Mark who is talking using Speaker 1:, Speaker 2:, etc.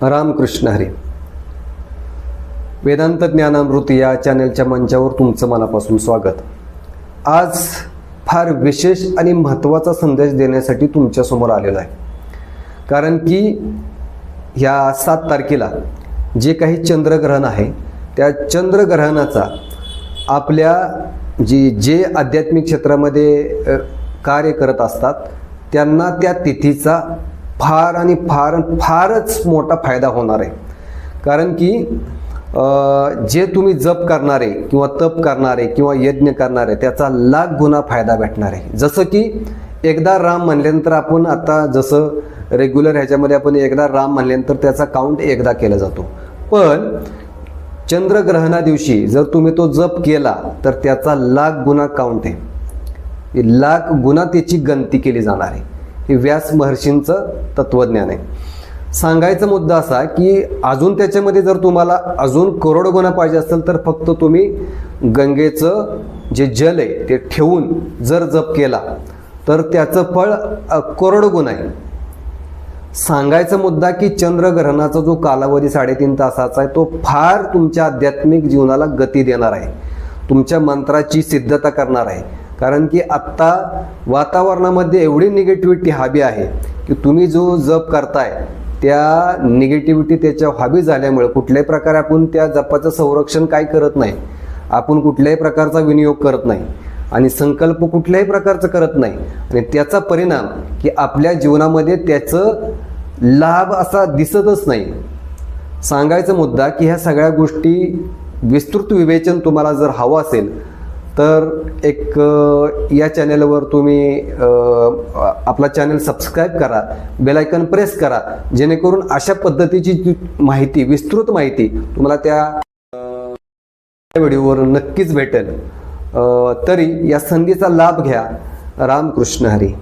Speaker 1: रामकृष्ण हरी. वेदांत ज्ञानामृत या चॅनलच्या मंचावर तुमचं मनापासून स्वागत. आज फार विशेष आणि महत्त्वाचा संदेश देण्यासाठी तुमच्यासमोर आलेलो आहे. कारण की ह्या 7 तारखेला जे काही चंद्रग्रहण आहे त्या चंद्रग्रहणाचा आपल्या जे आध्यात्मिक क्षेत्रामध्ये कार्य करत असतात त्यांना त्या तिथीचा फारच मोठा फायदा होणार आहे. कारण की जे तुम्ही जप करणारे किंवा तप करणारे किंवा यज्ञ करणारे त्याचा लाख गुणा फायदा भेटणार आहे. जसं की एकदा राम म्हणल्यानंतर आपण आता जसं रेग्युलर ह्याच्यामध्ये आपण एकदा राम म्हणल्यानंतर त्याचा काउंट एकदा केला जातो, पण चंद्रग्रहणा दिवशी जर तुम्ही तो जप केला तर त्याचा लाख गुणा काउंट आहे. लाख गुणा त्याची गणती केली जाणार आहे. हे व्यास महर्षींचं तत्वज्ञान आहे. सांगायचा मुद्दा असा की अजून त्याच्यामध्ये जर तुम्हाला अजून करोड गुणा पाहिजे असेल तर फक्त तुम्ही गंगेचं जे जल आहे ते ठेवून जर जप केला तर त्याचं फळ करोड गुण आहे. सांगायचा मुद्दा की चंद्रग्रहणाचा जो कालावधी 3.5 तासाचा आहे तो फार तुमच्या आध्यात्मिक जीवनाला गती देणार आहे, तुमच्या मंत्राची सिद्धता करणार आहे. कारण की आत्ता वातावरणामध्ये एवढी निगेटिव्हिटी हवी आहे की तुम्ही जो जप करताय त्या निगेटिव्हिटी त्याच्या हवी झाल्यामुळे कुठल्याही प्रकारे आपण त्या जपाचं संरक्षण काय करत नाही, आपण कुठल्याही प्रकारचा विनियोग करत नाही आणि संकल्प कुठल्याही प्रकारचं करत नाही आणि त्याचा परिणाम की आपल्या जीवनामध्ये त्याचं लाभ असा दिसतच नाही. सांगायचा मुद्दा की ह्या सगळ्या गोष्टी विस्तृत विवेचन तुम्हाला जर हवं असेल तर एक या चॅनलवर तुम्ही आपला चॅनल सबस्क्राईब करा, बेल आयकॉन प्रेस करा, जेणेकरून अशा पद्धतीची माहिती विस्तृत माहिती तुम्हाला त्या व्हिडिओवर नक्कीच भेटेल. तरी या संधीचा लाभ घ्या. रामकृष्ण हरी.